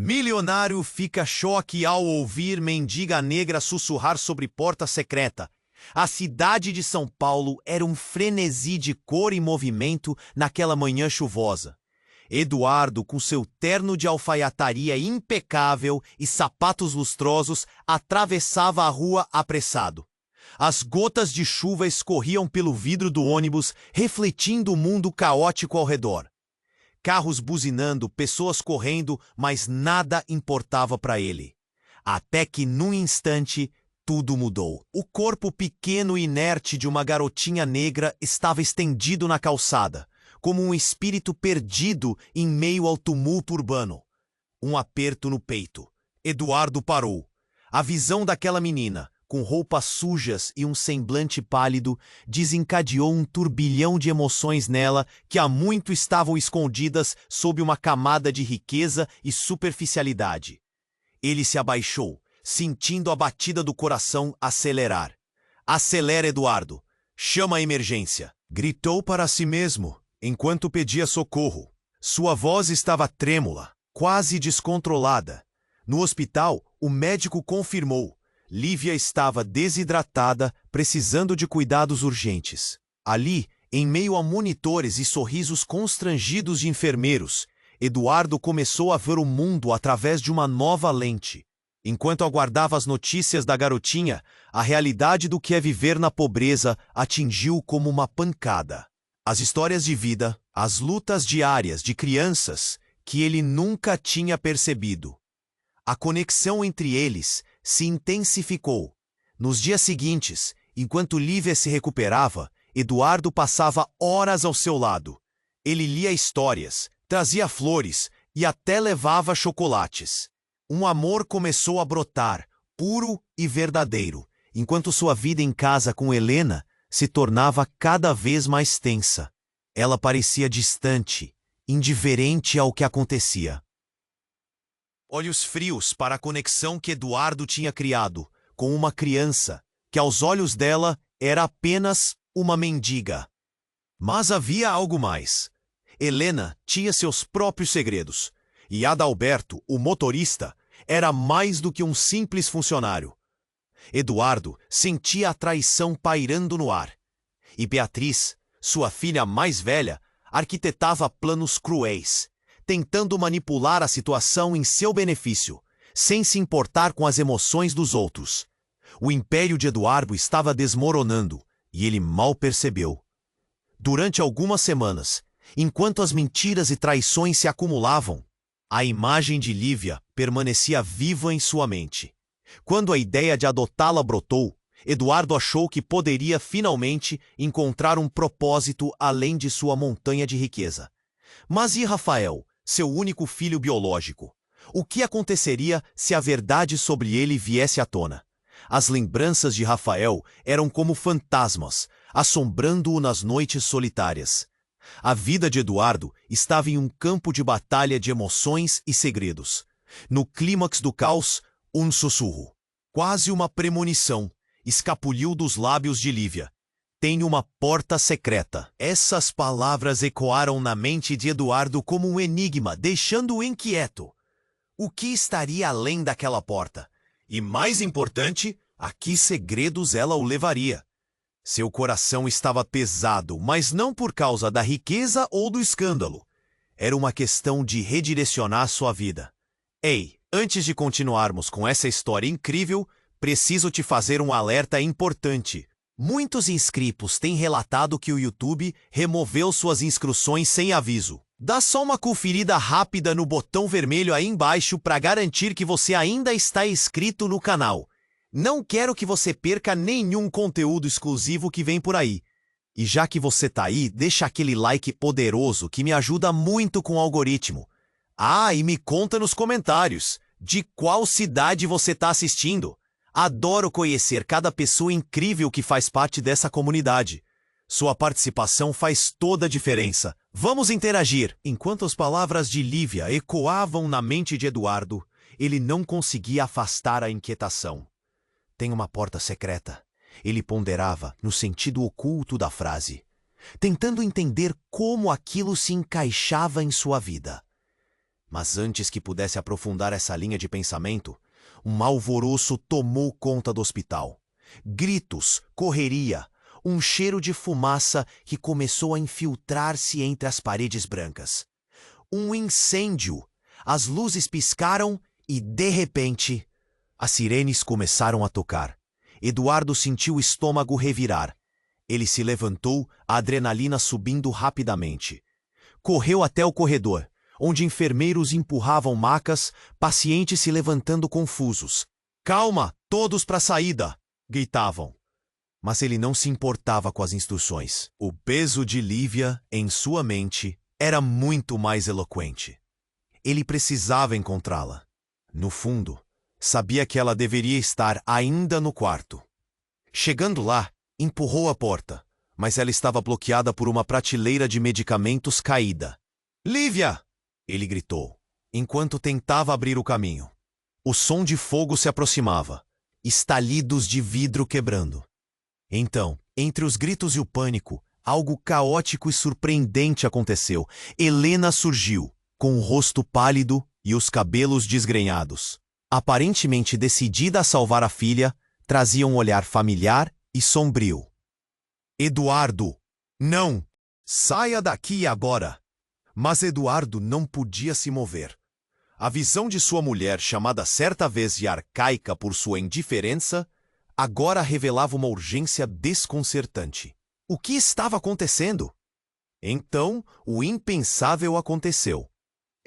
Milionário fica choque ao ouvir mendiga negra sussurrar sobre porta secreta. A cidade de São Paulo era um frenesi de cor e movimento naquela manhã chuvosa. Eduardo, com seu terno de alfaiataria impecável e sapatos lustrosos, atravessava a rua apressado. As gotas de chuva escorriam pelo vidro do ônibus, refletindo o mundo caótico ao redor. Carros buzinando, pessoas correndo, mas nada importava para ele. Até que, num instante, tudo mudou. O corpo pequeno e inerte de uma garotinha negra estava estendido na calçada, como um espírito perdido em meio ao tumulto urbano. Um aperto no peito. Eduardo parou. A visão daquela menina, com roupas sujas e um semblante pálido, desencadeou um turbilhão de emoções nela que há muito estavam escondidas sob uma camada de riqueza e superficialidade. Ele se abaixou, sentindo a batida do coração acelerar. "Acelera, Eduardo! Chama a emergência!" Gritou para si mesmo, enquanto pedia socorro. Sua voz estava trêmula, quase descontrolada. No hospital, o médico confirmou: Lívia estava desidratada, precisando de cuidados urgentes. Ali, em meio a monitores e sorrisos constrangidos de enfermeiros, Eduardo começou a ver o mundo através de uma nova lente. Enquanto aguardava as notícias da garotinha, a realidade do que é viver na pobreza atingiu como uma pancada. As histórias de vida, as lutas diárias de crianças que ele nunca tinha percebido. A conexão entre eles se intensificou. Nos dias seguintes, enquanto Lívia se recuperava, Eduardo passava horas ao seu lado. Ele lia histórias, trazia flores e até levava chocolates. Um amor começou a brotar, puro e verdadeiro, enquanto sua vida em casa com Helena se tornava cada vez mais tensa. Ela parecia distante, indiferente ao que acontecia. Olhos frios para a conexão que Eduardo tinha criado com uma criança que, aos olhos dela, era apenas uma mendiga. Mas havia algo mais. Helena tinha seus próprios segredos, e Adalberto, o motorista, era mais do que um simples funcionário. Eduardo sentia a traição pairando no ar, e Beatriz, sua filha mais velha, arquitetava planos cruéis, tentando manipular a situação em seu benefício, sem se importar com as emoções dos outros. O império de Eduardo estava desmoronando, e ele mal percebeu. Durante algumas semanas, enquanto as mentiras e traições se acumulavam, a imagem de Lívia permanecia viva em sua mente. Quando a ideia de adotá-la brotou, Eduardo achou que poderia finalmente encontrar um propósito além de sua montanha de riqueza. Mas e Rafael, seu único filho biológico? O que aconteceria se a verdade sobre ele viesse à tona? As lembranças de Rafael eram como fantasmas, assombrando-o nas noites solitárias. A vida de Eduardo estava em um campo de batalha de emoções e segredos. No clímax do caos, um sussurro, quase uma premonição, escapuliu dos lábios de Lívia. "Tem uma porta secreta." Essas palavras ecoaram na mente de Eduardo como um enigma, deixando-o inquieto. O que estaria além daquela porta? E mais importante, a que segredos ela o levaria? Seu coração estava pesado, mas não por causa da riqueza ou do escândalo. Era uma questão de redirecionar sua vida. Ei, antes de continuarmos com essa história incrível, preciso te fazer um alerta importante. Muitos inscritos têm relatado que o YouTube removeu suas inscrições sem aviso. Dá só uma conferida rápida no botão vermelho aí embaixo para garantir que você ainda está inscrito no canal. Não quero que você perca nenhum conteúdo exclusivo que vem por aí. E já que você tá aí, deixa aquele like poderoso que me ajuda muito com o algoritmo. Ah, e me conta nos comentários de qual cidade você tá assistindo. Adoro conhecer cada pessoa incrível que faz parte dessa comunidade. Sua participação faz toda a diferença. Vamos interagir! Enquanto as palavras de Lívia ecoavam na mente de Eduardo, ele não conseguia afastar a inquietação. "Tem uma porta secreta", ele ponderava no sentido oculto da frase, tentando entender como aquilo se encaixava em sua vida. Mas antes que pudesse aprofundar essa linha de pensamento, um alvoroço tomou conta do hospital. Gritos, correria, um cheiro de fumaça que começou a infiltrar-se entre as paredes brancas. Um incêndio! As luzes piscaram e, de repente, as sirenes começaram a tocar. Eduardo sentiu o estômago revirar. Ele se levantou, a adrenalina subindo rapidamente. Correu até o corredor, onde enfermeiros empurravam macas, pacientes se levantando confusos. "Calma, todos para a saída!" gritavam. Mas ele não se importava com as instruções. O peso de Lívia, em sua mente, era muito mais eloquente. Ele precisava encontrá-la. No fundo, sabia que ela deveria estar ainda no quarto. Chegando lá, empurrou a porta, mas ela estava bloqueada por uma prateleira de medicamentos caída. "Lívia!" ele gritou, enquanto tentava abrir o caminho. O som de fogo se aproximava, estalidos de vidro quebrando. Então, entre os gritos e o pânico, algo caótico e surpreendente aconteceu. Helena surgiu, com o rosto pálido e os cabelos desgrenhados. Aparentemente decidida a salvar a filha, trazia um olhar familiar e sombrio. "Eduardo, não! Saia daqui agora!" Mas Eduardo não podia se mover. A visão de sua mulher, chamada certa vez de arcaica por sua indiferença, agora revelava uma urgência desconcertante. O que estava acontecendo? Então, o impensável aconteceu.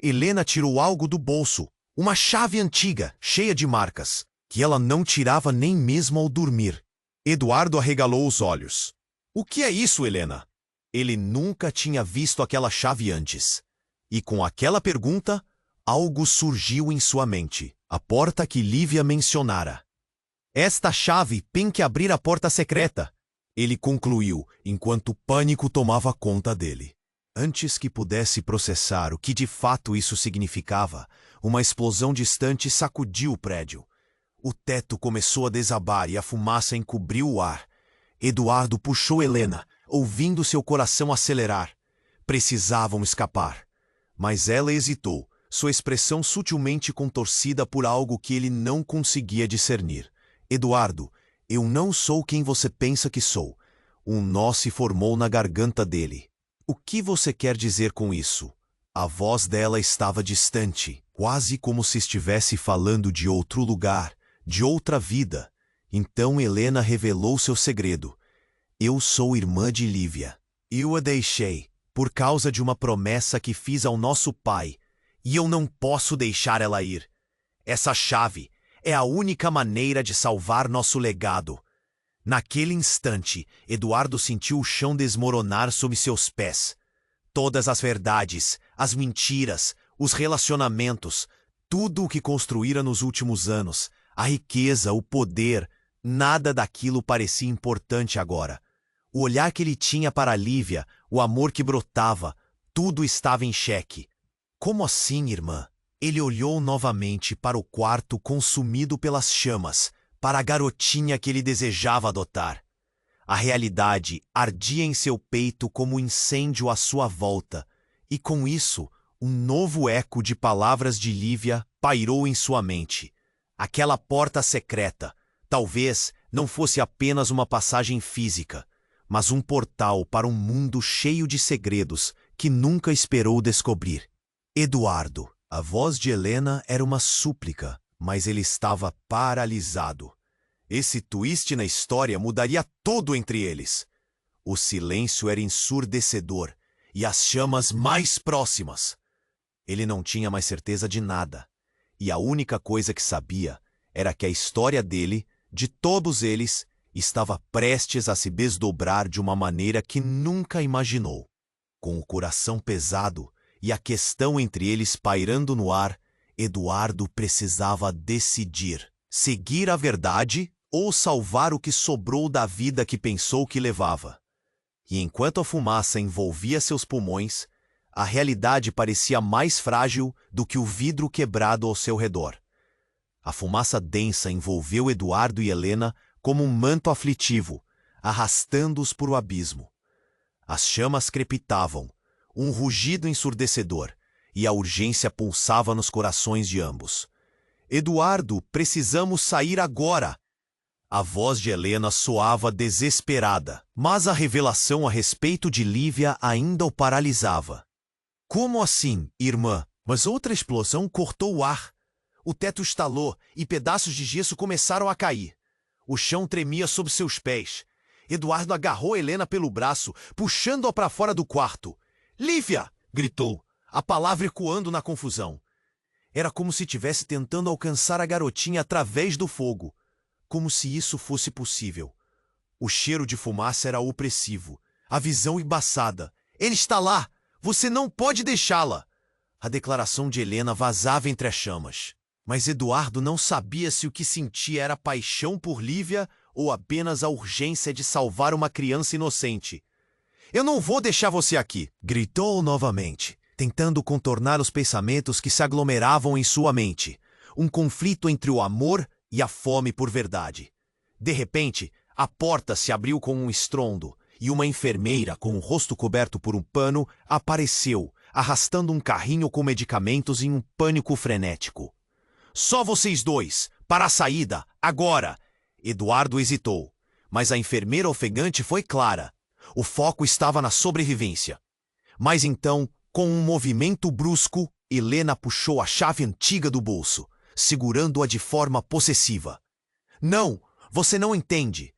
Helena tirou algo do bolso, uma chave antiga, cheia de marcas, que ela não tirava nem mesmo ao dormir. Eduardo arregalou os olhos. "O que é isso, Helena?" Ele nunca tinha visto aquela chave antes. E com aquela pergunta, algo surgiu em sua mente. A porta que Lívia mencionara. "Esta chave tem que abrir a porta secreta", ele concluiu, enquanto o pânico tomava conta dele. Antes que pudesse processar o que de fato isso significava, uma explosão distante sacudiu o prédio. O teto começou a desabar e a fumaça encobriu o ar. Eduardo puxou Helena, ouvindo seu coração acelerar. Precisavam escapar. Mas ela hesitou, sua expressão sutilmente contorcida por algo que ele não conseguia discernir. "Eduardo, eu não sou quem você pensa que sou." Um nó se formou na garganta dele. "O que você quer dizer com isso?" A voz dela estava distante, quase como se estivesse falando de outro lugar, de outra vida. Então Helena revelou seu segredo. "Eu sou irmã de Lívia. Eu a deixei, por causa de uma promessa que fiz ao nosso pai, e eu não posso deixar ela ir. Essa chave é a única maneira de salvar nosso legado." Naquele instante, Eduardo sentiu o chão desmoronar sob seus pés. Todas as verdades, as mentiras, os relacionamentos, tudo o que construíra nos últimos anos, a riqueza, o poder, nada daquilo parecia importante agora. O olhar que ele tinha para Lívia, o amor que brotava, tudo estava em xeque. "Como assim, irmã?" Ele olhou novamente para o quarto consumido pelas chamas, para a garotinha que ele desejava adotar. A realidade ardia em seu peito como um incêndio à sua volta, e com isso, um novo eco de palavras de Lívia pairou em sua mente. Aquela porta secreta, talvez não fosse apenas uma passagem física, mas um portal para um mundo cheio de segredos que nunca esperou descobrir. "Eduardo." A voz de Helena era uma súplica, mas ele estava paralisado. Esse twist na história mudaria tudo entre eles. O silêncio era ensurdecedor e as chamas mais próximas. Ele não tinha mais certeza de nada, e a única coisa que sabia era que a história dele, de todos eles, estava prestes a se desdobrar de uma maneira que nunca imaginou. Com o coração pesado e a questão entre eles pairando no ar, Eduardo precisava decidir: seguir a verdade ou salvar o que sobrou da vida que pensou que levava. E enquanto a fumaça envolvia seus pulmões, a realidade parecia mais frágil do que o vidro quebrado ao seu redor. A fumaça densa envolveu Eduardo e Helena como um manto aflitivo, arrastando-os para o abismo. As chamas crepitavam, um rugido ensurdecedor, e a urgência pulsava nos corações de ambos. Eduardo, precisamos sair agora! A voz de Helena soava desesperada, mas a revelação a respeito de Lívia ainda o paralisava. Como assim, irmã? Mas outra explosão cortou o ar. O teto estalou e pedaços de gesso começaram a cair. O chão tremia sob seus pés. Eduardo agarrou Helena pelo braço, puxando-a para fora do quarto. Lívia! Gritou, a palavra ecoando na confusão. Era como se estivesse tentando alcançar a garotinha através do fogo. Como se isso fosse possível. O cheiro de fumaça era opressivo. A visão embaçada. Ele está lá! Você não pode deixá-la! A declaração de Helena vazava entre as chamas. Mas Eduardo não sabia se o que sentia era paixão por Lívia ou apenas a urgência de salvar uma criança inocente. Eu não vou deixar você aqui! Gritou novamente, tentando contornar os pensamentos que se aglomeravam em sua mente. Um conflito entre o amor e a fome por verdade. De repente, a porta se abriu com um estrondo e uma enfermeira com o rosto coberto por um pano apareceu, arrastando um carrinho com medicamentos em um pânico frenético. Só vocês dois, para a saída, agora! Eduardo hesitou, mas a enfermeira ofegante foi clara. O foco estava na sobrevivência. Mas então, com um movimento brusco, Helena puxou a chave antiga do bolso, segurando-a de forma possessiva. Não, você não entende.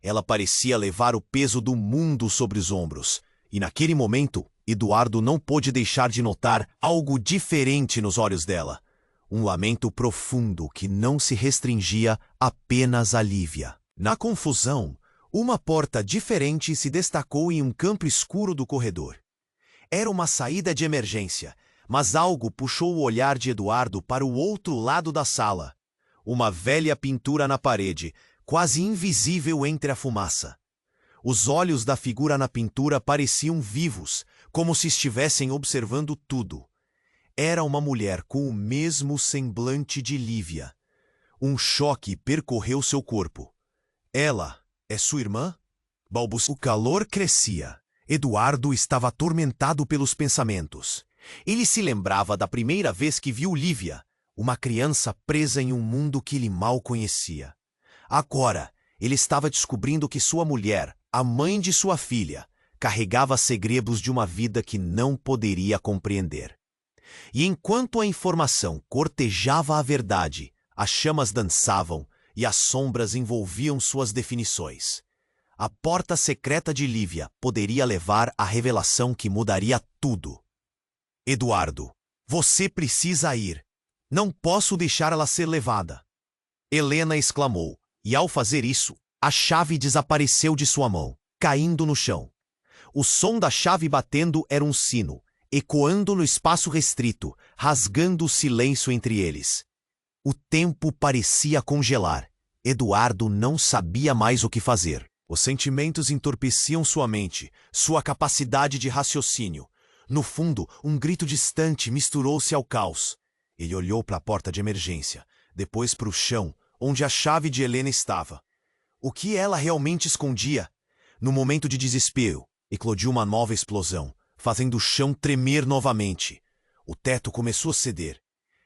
Ela parecia levar o peso do mundo sobre os ombros, e naquele momento, Eduardo não pôde deixar de notar algo diferente nos olhos dela. Um lamento profundo que não se restringia apenas a Lívia. Na confusão, uma porta diferente se destacou em um canto escuro do corredor. Era uma saída de emergência, mas algo puxou o olhar de Eduardo para o outro lado da sala. Uma velha pintura na parede, quase invisível entre a fumaça. Os olhos da figura na pintura pareciam vivos, como se estivessem observando tudo. Era uma mulher com o mesmo semblante de Lívia. Um choque percorreu seu corpo. Ela é sua irmã? Balbuciou. O calor crescia. Eduardo estava atormentado pelos pensamentos. Ele se lembrava da primeira vez que viu Lívia, uma criança presa em um mundo que ele mal conhecia. Agora, ele estava descobrindo que sua mulher, a mãe de sua filha, carregava segredos de uma vida que não poderia compreender. E enquanto a informação cortejava a verdade, as chamas dançavam e as sombras envolviam suas definições. A porta secreta de Lívia poderia levar à revelação que mudaria tudo. Eduardo, você precisa ir. Não posso deixar ela ser levada. Helena exclamou, e ao fazer isso, a chave desapareceu de sua mão, caindo no chão. O som da chave batendo era um sino, ecoando no espaço restrito, rasgando o silêncio entre eles. O tempo parecia congelar. Eduardo não sabia mais o que fazer. Os sentimentos entorpeciam sua mente, sua capacidade de raciocínio. No fundo, um grito distante misturou-se ao caos. Ele olhou para a porta de emergência, depois para o chão, onde a chave de Helena estava. O que ela realmente escondia? No momento de desespero, eclodiu uma nova explosão, fazendo o chão tremer novamente. O teto começou a ceder.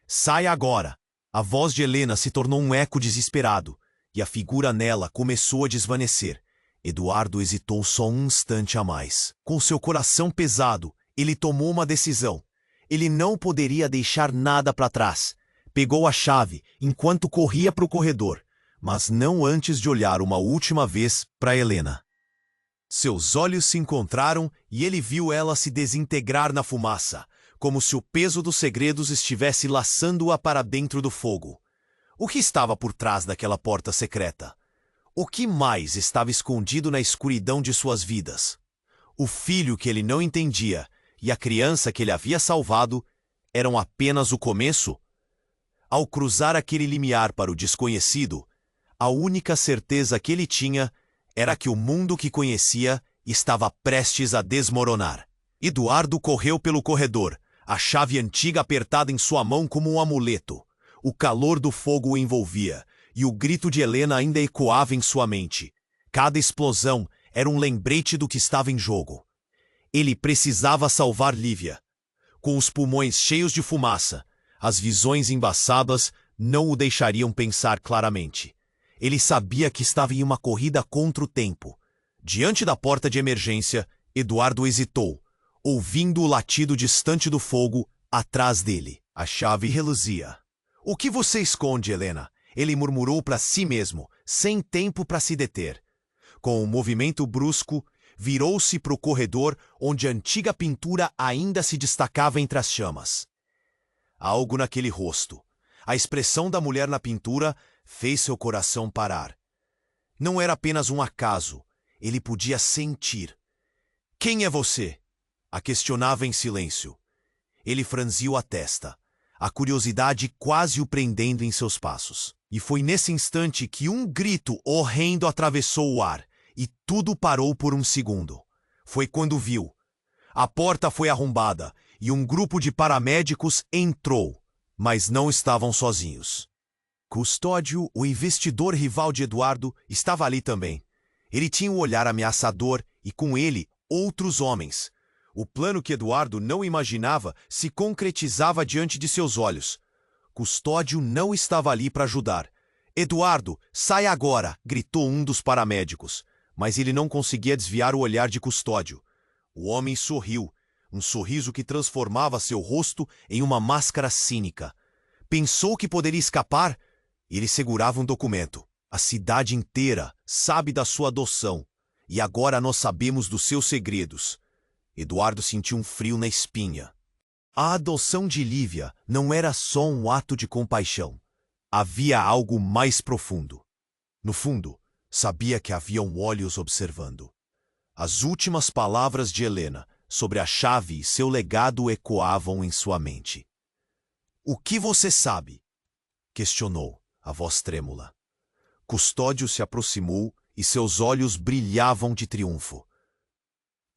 Saia agora! A voz de Helena se tornou um eco desesperado, e a figura nela começou a desvanecer. Eduardo hesitou só um instante a mais. Com seu coração pesado, ele tomou uma decisão. Ele não poderia deixar nada para trás. Pegou a chave enquanto corria para o corredor, mas não antes de olhar uma última vez para Helena. Seus olhos se encontraram e ele viu ela se desintegrar na fumaça, como se o peso dos segredos estivesse laçando-a para dentro do fogo. O que estava por trás daquela porta secreta? O que mais estava escondido na escuridão de suas vidas? O filho que ele não entendia e a criança que ele havia salvado eram apenas o começo? Ao cruzar aquele limiar para o desconhecido, a única certeza que ele tinha era que o mundo que conhecia estava prestes a desmoronar. Eduardo correu pelo corredor, a chave antiga apertada em sua mão como um amuleto. O calor do fogo o envolvia, e o grito de Helena ainda ecoava em sua mente. Cada explosão era um lembrete do que estava em jogo. Ele precisava salvar Lívia. com os pulmões cheios de fumaça. As visões embaçadas não o deixariam pensar claramente. Ele sabia que estava em uma corrida contra o tempo. Diante da porta de emergência, Eduardo hesitou, ouvindo o latido distante do fogo atrás dele. A chave reluzia. "O que você esconde, Helena?" Ele murmurou para si mesmo, sem tempo para se deter. Com um movimento brusco, virou-se para o corredor onde a antiga pintura ainda se destacava entre as chamas. Algo naquele rosto, a expressão da mulher na pintura, fez seu coração parar. Não era apenas um acaso, ele podia sentir. "Quem é você?" A questionava em silêncio. Ele franziu a testa, a curiosidade quase o prendendo em seus passos. E foi nesse instante que um grito horrendo atravessou o ar, e tudo parou por um segundo. Foi quando viu. A porta foi arrombada, e um grupo de paramédicos entrou, mas não estavam sozinhos. Custódio, o investidor rival de Eduardo, estava ali também. Ele tinha um olhar ameaçador e, com ele, outros homens. O plano que Eduardo não imaginava se concretizava diante de seus olhos. Custódio não estava ali para ajudar. "Eduardo, sai agora!" gritou um dos paramédicos. Mas ele não conseguia desviar o olhar de Custódio. O homem sorriu, um sorriso que transformava seu rosto em uma máscara cínica. Pensou que poderia escapar? Ele segurava um documento. "A cidade inteira sabe da sua adoção, e agora nós sabemos dos seus segredos." Eduardo sentiu um frio na espinha. A adoção de Lívia não era só um ato de compaixão. Havia algo mais profundo. No fundo, sabia que haviam olhos observando. As últimas palavras de Helena sobre a chave e seu legado ecoavam em sua mente. "O que você sabe?" questionou, a voz trêmula. Custódio se aproximou e seus olhos brilhavam de triunfo.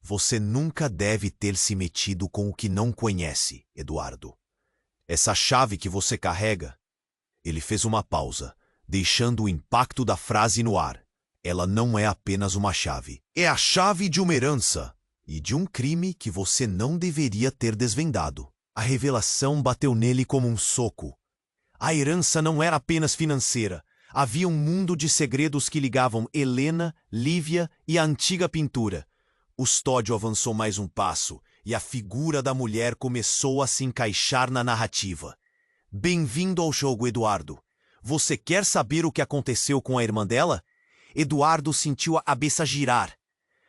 "Você nunca deve ter se metido com o que não conhece, Eduardo. Essa chave que você carrega..." Ele fez uma pausa, deixando o impacto da frase no ar. "Ela não é apenas uma chave. É a chave de uma herança e de um crime que você não deveria ter desvendado." A revelação bateu nele como um soco. A herança não era apenas financeira. Havia um mundo de segredos que ligavam Helena, Lívia e a antiga pintura. Custódio avançou mais um passo e a figura da mulher começou a se encaixar na narrativa. "Bem-vindo ao jogo, Eduardo. Você quer saber o que aconteceu com a irmã dela?" Eduardo sentiu a cabeça girar.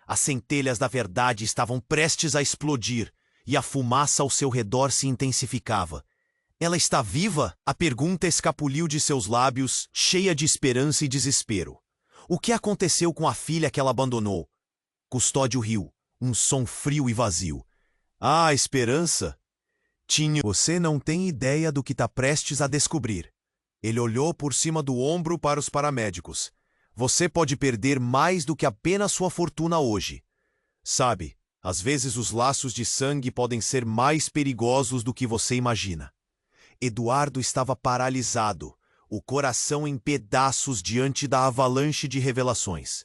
As centelhas da verdade estavam prestes a explodir e a fumaça ao seu redor se intensificava. "Ela está viva?" A pergunta escapuliu de seus lábios, cheia de esperança e desespero. "O que aconteceu com a filha que ela abandonou?" Custódio riu, um som frio e vazio. "Ah, esperança? Você não tem ideia do que está prestes a descobrir." Ele olhou por cima do ombro para os paramédicos. "Você pode perder mais do que apenas sua fortuna hoje. Sabe, às vezes os laços de sangue podem ser mais perigosos do que você imagina." Eduardo estava paralisado, o coração em pedaços diante da avalanche de revelações.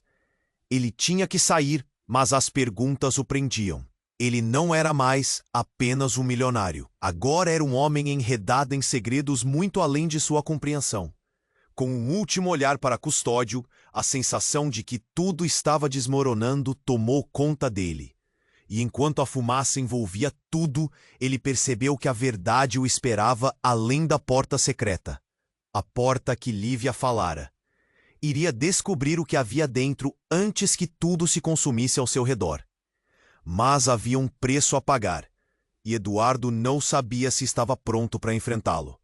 Ele tinha que sair, mas as perguntas o prendiam. Ele não era mais apenas um milionário. Agora era um homem enredado em segredos muito além de sua compreensão. Com um último olhar para Custódio, a sensação de que tudo estava desmoronando tomou conta dele. E enquanto a fumaça envolvia tudo, ele percebeu que a verdade o esperava além da porta secreta. A porta que Lívia falara. Iria descobrir o que havia dentro antes que tudo se consumisse ao seu redor. Mas havia um preço a pagar, e Eduardo não sabia se estava pronto para enfrentá-lo.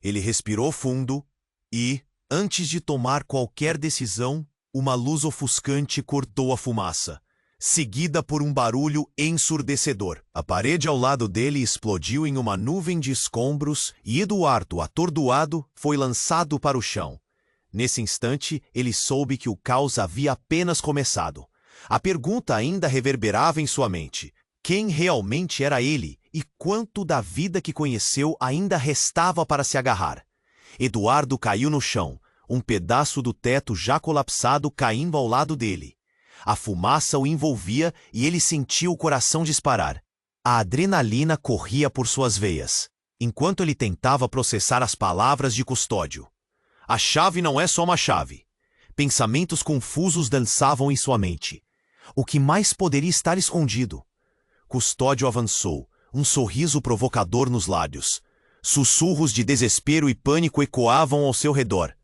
Ele respirou fundo e, antes de tomar qualquer decisão, uma luz ofuscante cortou a fumaça, seguida por um barulho ensurdecedor. A parede ao lado dele explodiu em uma nuvem de escombros e Eduardo, atordoado, foi lançado para o chão. Nesse instante, ele soube que o caos havia apenas começado. A pergunta ainda reverberava em sua mente. Quem realmente era ele e quanto da vida que conheceu ainda restava para se agarrar? Eduardo caiu no chão, um pedaço do teto já colapsado caindo ao lado dele. A fumaça o envolvia e ele sentia o coração disparar. A adrenalina corria por suas veias, enquanto ele tentava processar as palavras de Custódio. A chave não é só uma chave. Pensamentos confusos dançavam em sua mente. O que mais poderia estar escondido? Custódio avançou, um sorriso provocador nos lábios. Sussurros de desespero e pânico ecoavam ao seu redor.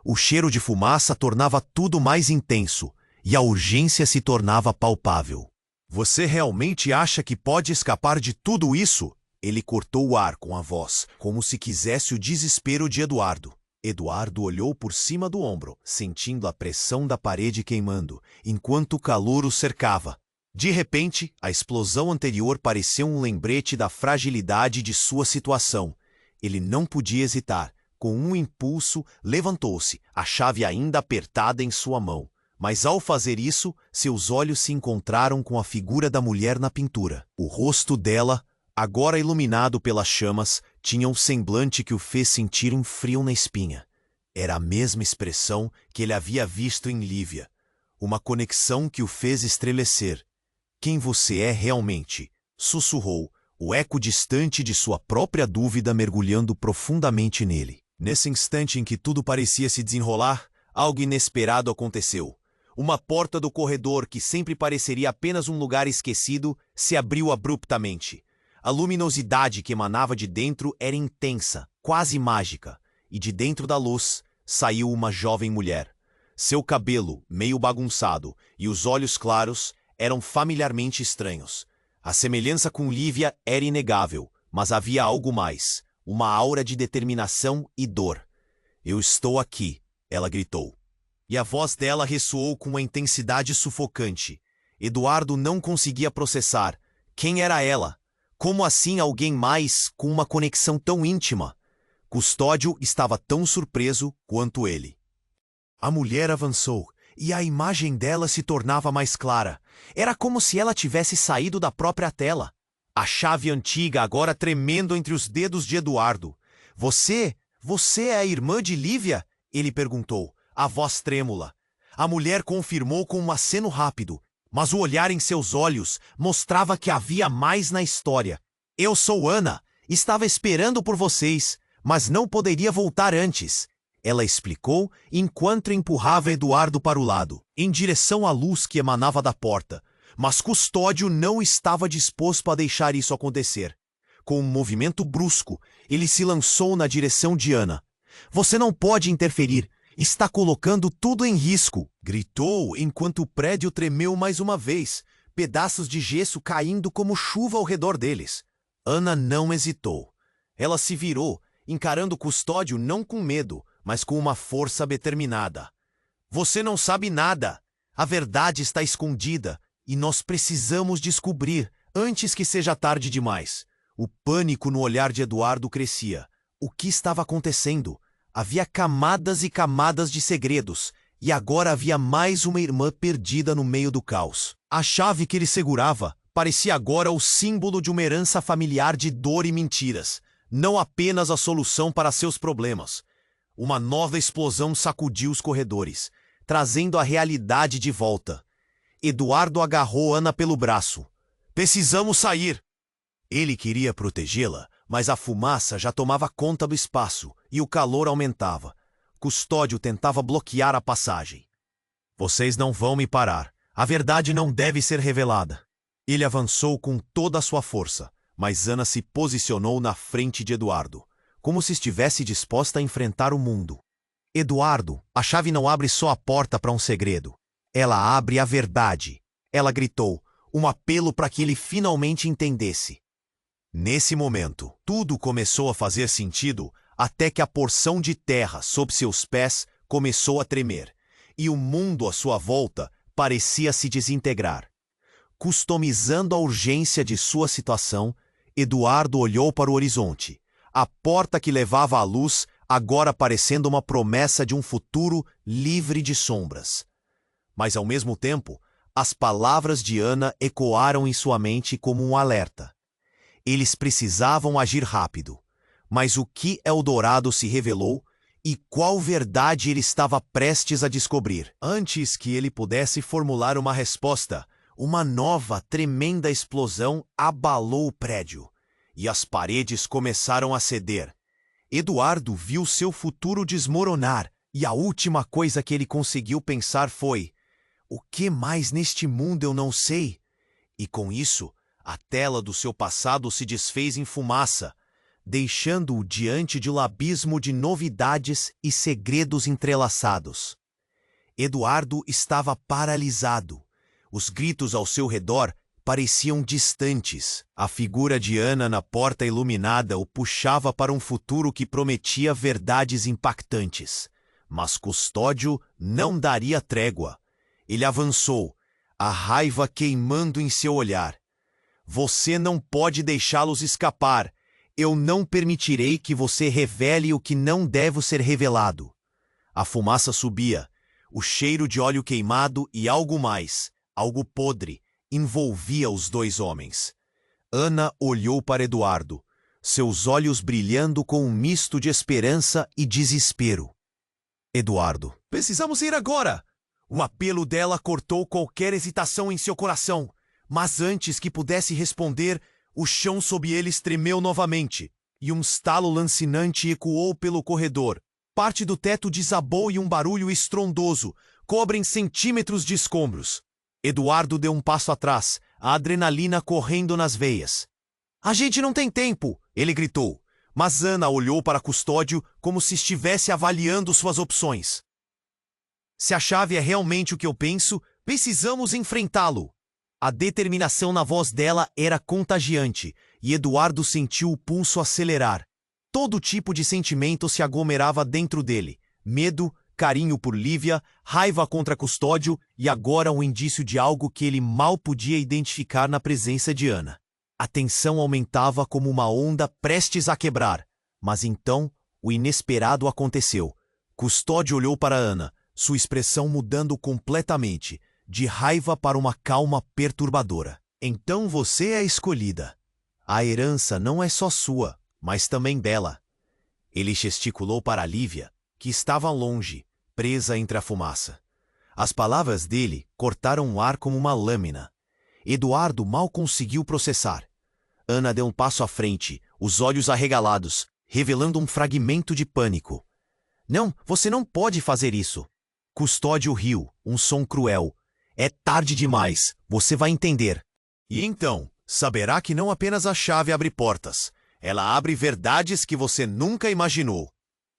O cheiro de fumaça tornava tudo mais intenso, e a urgência se tornava palpável. Você realmente acha que pode escapar de tudo isso? Ele cortou o ar com a voz, como se quisesse o desespero de Eduardo. Eduardo olhou por cima do ombro, sentindo a pressão da parede queimando, enquanto o calor o cercava. De repente, a explosão anterior pareceu um lembrete da fragilidade de sua situação. Ele não podia hesitar. Com um impulso, levantou-se, a chave ainda apertada em sua mão. Mas ao fazer isso, seus olhos se encontraram com a figura da mulher na pintura. O rosto dela, agora iluminado pelas chamas, tinha um semblante que o fez sentir um frio na espinha. Era a mesma expressão que ele havia visto em Lívia. Uma conexão que o fez estremecer. Quem você é realmente? Sussurrou, o eco distante de sua própria dúvida mergulhando profundamente nele. Nesse instante em que tudo parecia se desenrolar, algo inesperado aconteceu. Uma porta do corredor, que sempre pareceria apenas um lugar esquecido, se abriu abruptamente. A luminosidade que emanava de dentro era intensa, quase mágica, e de dentro da luz saiu uma jovem mulher. Seu cabelo, meio bagunçado, e os olhos claros eram familiarmente estranhos. A semelhança com Lívia era inegável, mas havia algo mais, uma aura de determinação e dor. Eu estou aqui, ela gritou. E a voz dela ressoou com uma intensidade sufocante. Eduardo não conseguia processar. Quem era ela? Como assim alguém mais com uma conexão tão íntima? Custódio estava tão surpreso quanto ele. A mulher avançou, e a imagem dela se tornava mais clara. Era como se ela tivesse saído da própria tela. A chave antiga agora tremendo entre os dedos de Eduardo. Você é a irmã de Lívia? Ele perguntou, a voz trêmula. A mulher confirmou com um aceno rápido, mas o olhar em seus olhos mostrava que havia mais na história. Eu sou Ana, estava esperando por vocês, mas não poderia voltar antes. Ela explicou enquanto empurrava Eduardo para o lado, em direção à luz que emanava da porta. Mas Custódio não estava disposto a deixar isso acontecer. Com um movimento brusco, ele se lançou na direção de Ana. Você não pode interferir. Está colocando tudo em risco, gritou enquanto o prédio tremeu mais uma vez, pedaços de gesso caindo como chuva ao redor deles. Ana não hesitou. Ela se virou, encarando Custódio não com medo, mas com uma força determinada. Você não sabe nada. A verdade está escondida e nós precisamos descobrir antes que seja tarde demais. O pânico no olhar de Eduardo crescia. O que estava acontecendo? Havia camadas e camadas de segredos, e agora havia mais uma irmã perdida no meio do caos. A chave que ele segurava parecia agora o símbolo de uma herança familiar de dor e mentiras, não apenas a solução para seus problemas. Uma nova explosão sacudiu os corredores, trazendo a realidade de volta. Eduardo agarrou Ana pelo braço. Precisamos sair! Ele queria protegê-la, mas a fumaça já tomava conta do espaço e o calor aumentava. Custódio tentava bloquear a passagem. Vocês não vão me parar. A verdade não deve ser revelada. Ele avançou com toda a sua força, mas Ana se posicionou na frente de Eduardo, como se estivesse disposta a enfrentar o mundo. Eduardo, a chave não abre só a porta para um segredo. Ela abre a verdade. Ela gritou, um apelo para que ele finalmente entendesse. Nesse momento, tudo começou a fazer sentido até que a porção de terra sob seus pés começou a tremer, e o mundo à sua volta parecia se desintegrar. Customizando a urgência de sua situação, Eduardo olhou para o horizonte, a porta que levava à luz agora parecendo uma promessa de um futuro livre de sombras. Mas, ao mesmo tempo, as palavras de Ana ecoaram em sua mente como um alerta. Eles precisavam agir rápido. Mas o que Eldorado se revelou e qual verdade ele estava prestes a descobrir? Antes que ele pudesse formular uma resposta, uma nova, tremenda explosão abalou o prédio, e as paredes começaram a ceder. Eduardo viu seu futuro desmoronar, e a última coisa que ele conseguiu pensar foi: o que mais neste mundo eu não sei? E com isso, a tela do seu passado se desfez em fumaça, deixando-o diante de um abismo de novidades e segredos entrelaçados. Eduardo estava paralisado. Os gritos ao seu redor pareciam distantes. A figura de Ana na porta iluminada o puxava para um futuro que prometia verdades impactantes. Mas Custódio não daria trégua. Ele avançou, a raiva queimando em seu olhar. Você não pode deixá-los escapar. Eu não permitirei que você revele o que não deve ser revelado. A fumaça subia. O cheiro de óleo queimado e algo mais, algo podre, envolvia os dois homens. Ana olhou para Eduardo, seus olhos brilhando com um misto de esperança e desespero. Eduardo, precisamos ir agora! O apelo dela cortou qualquer hesitação em seu coração, mas antes que pudesse responder, o chão sob eles tremeu novamente, e um estalo lancinante ecoou pelo corredor. Parte do teto desabou e um barulho estrondoso cobrem centímetros de escombros. Eduardo deu um passo atrás, a adrenalina correndo nas veias. A gente não tem tempo, ele gritou, mas Ana olhou para Custódio como se estivesse avaliando suas opções. Se a chave é realmente o que eu penso, precisamos enfrentá-lo. A determinação na voz dela era contagiante, e Eduardo sentiu o pulso acelerar. Todo tipo de sentimento se aglomerava dentro dele. Medo, carinho por Lívia, raiva contra Custódio e agora um indício de algo que ele mal podia identificar na presença de Ana. A tensão aumentava como uma onda prestes a quebrar. Mas então, o inesperado aconteceu. Custódio olhou para Ana, sua expressão mudando completamente, de raiva para uma calma perturbadora. Então você é a escolhida. A herança não é só sua, mas também dela. Ele gesticulou para Lívia, que estava longe, presa entre a fumaça. As palavras dele cortaram o ar como uma lâmina. Eduardo mal conseguiu processar. Ana deu um passo à frente, os olhos arregalados, revelando um fragmento de pânico. Não, você não pode fazer isso. Custódio riu, um som cruel. É tarde demais, você vai entender. E então, saberá que não apenas a chave abre portas, ela abre verdades que você nunca imaginou.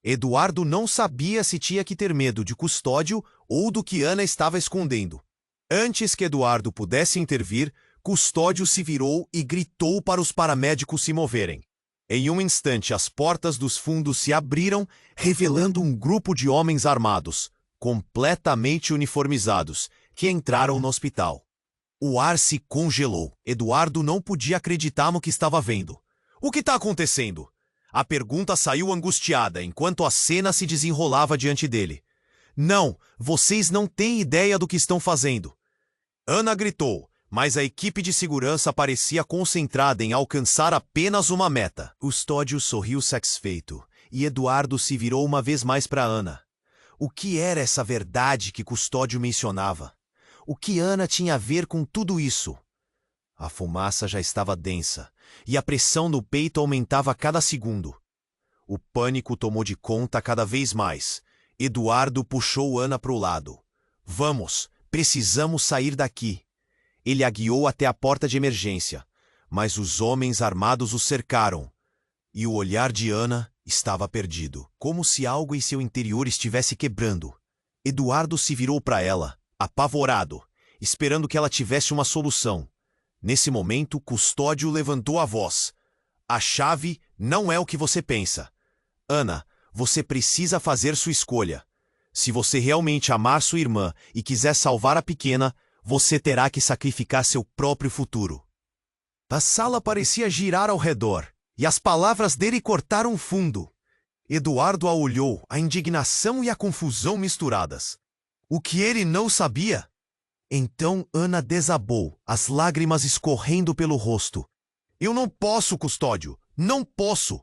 Eduardo não sabia se tinha que ter medo de Custódio ou do que Ana estava escondendo. Antes que Eduardo pudesse intervir, Custódio se virou e gritou para os paramédicos se moverem. Em um instante, as portas dos fundos se abriram, revelando um grupo de homens armados, completamente uniformizados, que entraram no hospital. O ar se congelou. Eduardo não podia acreditar no que estava vendo. O que está acontecendo? A pergunta saiu angustiada enquanto a cena se desenrolava diante dele. Não, vocês não têm ideia do que estão fazendo. Ana gritou, mas a equipe de segurança parecia concentrada em alcançar apenas uma meta. Custódio sorriu satisfeito, e Eduardo se virou uma vez mais para Ana. O que era essa verdade que Custódio mencionava? O que Ana tinha a ver com tudo isso? A fumaça já estava densa, e a pressão no peito aumentava a cada segundo. O pânico tomou de conta cada vez mais. Eduardo puxou Ana para o lado. Vamos, precisamos sair daqui. Ele a guiou até a porta de emergência, mas os homens armados o cercaram, e o olhar de Ana estava perdido, como se algo em seu interior estivesse quebrando. Eduardo se virou para ela, apavorado, esperando que ela tivesse uma solução. Nesse momento, Custódio levantou a voz. A chave não é o que você pensa. Ana, você precisa fazer sua escolha. Se você realmente amar sua irmã e quiser salvar a pequena, você terá que sacrificar seu próprio futuro. A sala parecia girar ao redor, e as palavras dele cortaram fundo. Eduardo a olhou, a indignação e a confusão misturadas. O que ele não sabia? Então Ana desabou, as lágrimas escorrendo pelo rosto. Eu não posso, Custódio, não posso.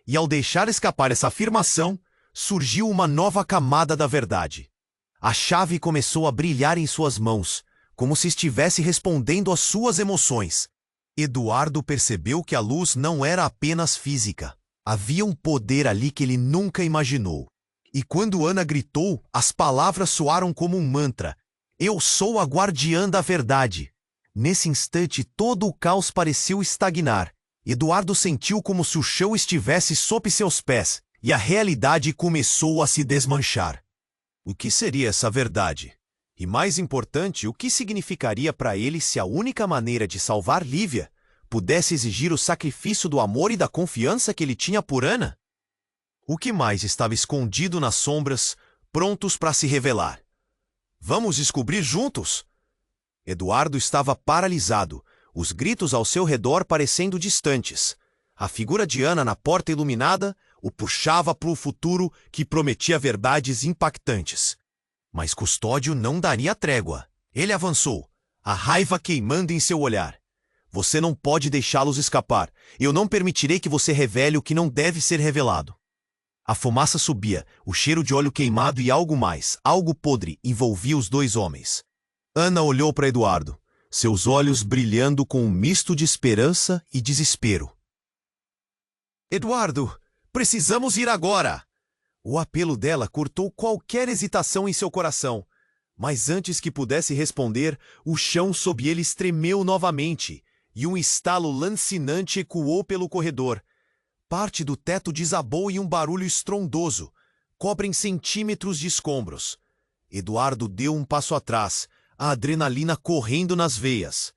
E ao deixar escapar essa afirmação, surgiu uma nova camada da verdade. A chave começou a brilhar em suas mãos, como se estivesse respondendo às suas emoções. Eduardo percebeu que a luz não era apenas física. Havia um poder ali que ele nunca imaginou. E quando Ana gritou, as palavras soaram como um mantra. Eu sou a guardiã da verdade. Nesse instante, todo o caos pareceu estagnar. Eduardo sentiu como se o chão estivesse sob seus pés, e a realidade começou a se desmanchar. O que seria essa verdade? E mais importante, o que significaria para ele se a única maneira de salvar Lívia pudesse exigir o sacrifício do amor e da confiança que ele tinha por Ana? O que mais estava escondido nas sombras, prontos para se revelar? Vamos descobrir juntos? Eduardo estava paralisado, os gritos ao seu redor parecendo distantes. A figura de Ana na porta iluminada o puxava para o futuro que prometia verdades impactantes. Mas Custódio não daria trégua. Ele avançou, a raiva queimando em seu olhar. Você não pode deixá-los escapar. Eu não permitirei que você revele o que não deve ser revelado. A fumaça subia, o cheiro de óleo queimado e algo mais, algo podre, envolvia os dois homens. Ana olhou para Eduardo, seus olhos brilhando com um misto de esperança e desespero. Eduardo, precisamos ir agora! O apelo dela cortou qualquer hesitação em seu coração. Mas antes que pudesse responder, o chão sob ele estremeu novamente, e um estalo lancinante ecoou pelo corredor. Parte do teto desabou em um barulho estrondoso, cobrem centímetros de escombros. Eduardo deu um passo atrás, a adrenalina correndo nas veias.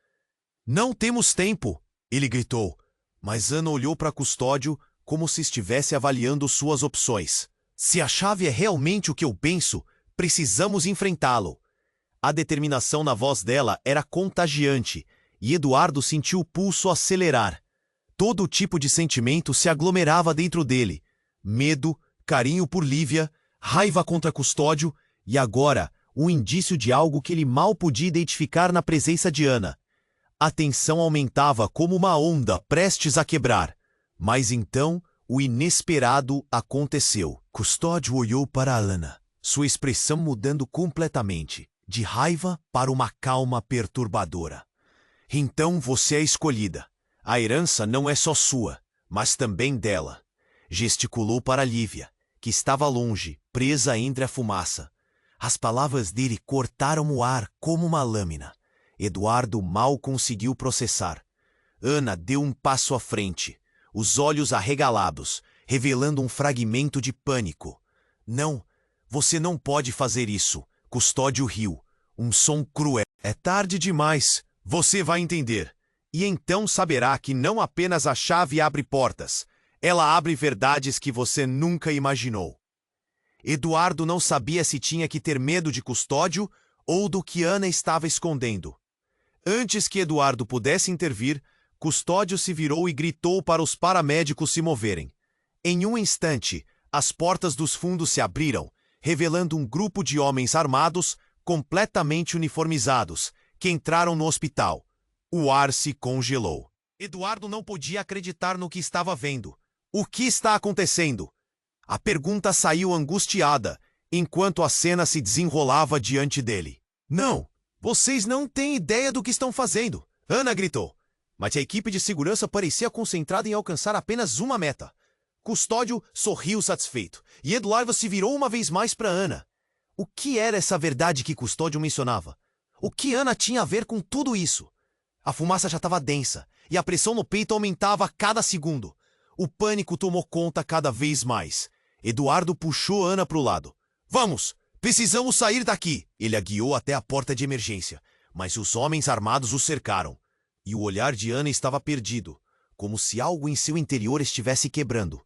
Não temos tempo, ele gritou, mas Ana olhou para Custódio como se estivesse avaliando suas opções. Se a chave é realmente o que eu penso, precisamos enfrentá-lo. A determinação na voz dela era contagiante, e Eduardo sentiu o pulso acelerar. Todo tipo de sentimento se aglomerava dentro dele. Medo, carinho por Lívia, raiva contra Custódio e agora um indício de algo que ele mal podia identificar na presença de Ana. A tensão aumentava como uma onda prestes a quebrar. Mas então o inesperado aconteceu. Custódio olhou para Ana, sua expressão mudando completamente, de raiva para uma calma perturbadora. Então você é escolhida. A herança não é só sua, mas também dela. Gesticulou para Lívia, que estava longe, presa entre a fumaça. As palavras dele cortaram o ar como uma lâmina. Eduardo mal conseguiu processar. Ana deu um passo à frente, os olhos arregalados, revelando um fragmento de pânico. Não, você não pode fazer isso. Custódio riu, um som cruel. É tarde demais, você vai entender. E então saberá que não apenas a chave abre portas, ela abre verdades que você nunca imaginou. Eduardo não sabia se tinha que ter medo de Custódio ou do que Ana estava escondendo. Antes que Eduardo pudesse intervir, Custódio se virou e gritou para os paramédicos se moverem. Em um instante, as portas dos fundos se abriram, revelando um grupo de homens armados, completamente uniformizados, que entraram no hospital. O ar se congelou. Eduardo não podia acreditar no que estava vendo. O que está acontecendo? A pergunta saiu angustiada, enquanto a cena se desenrolava diante dele. Não, vocês não têm ideia do que estão fazendo, Ana gritou. Mas a equipe de segurança parecia concentrada em alcançar apenas uma meta. Custódio sorriu satisfeito, e Eduardo se virou uma vez mais para Ana. O que era essa verdade que Custódio mencionava? O que Ana tinha a ver com tudo isso? A fumaça já estava densa, e a pressão no peito aumentava a cada segundo. O pânico tomou conta cada vez mais. Eduardo puxou Ana para o lado. Vamos! Precisamos sair daqui! Ele a guiou até a porta de emergência, mas os homens armados o cercaram. E o olhar de Ana estava perdido, como se algo em seu interior estivesse quebrando.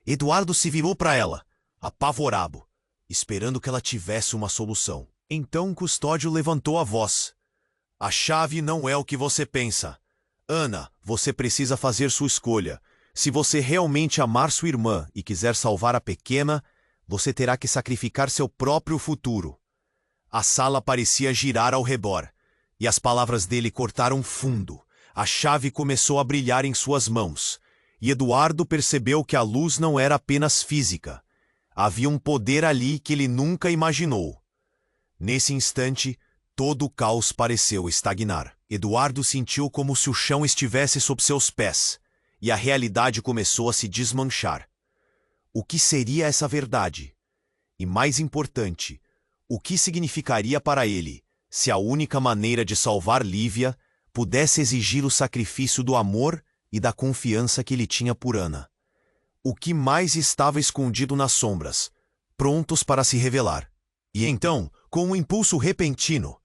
Eduardo se virou para ela, apavorado, esperando que ela tivesse uma solução. Então Custódio levantou a voz. A chave não é o que você pensa. Ana, você precisa fazer sua escolha. Se você realmente amar sua irmã e quiser salvar a pequena, você terá que sacrificar seu próprio futuro. A sala parecia girar ao redor, e as palavras dele cortaram fundo. A chave começou a brilhar em suas mãos, e Eduardo percebeu que a luz não era apenas física. Havia um poder ali que ele nunca imaginou. Nesse instante, Todo o caos pareceu estagnar. Eduardo sentiu como se o chão estivesse sob seus pés, e a realidade começou a se desmanchar. O que seria essa verdade? E mais importante, o que significaria para ele se a única maneira de salvar Lívia pudesse exigir o sacrifício do amor e da confiança que ele tinha por Ana? O que mais estava escondido nas sombras, prontos para se revelar? E então, com um impulso repentino,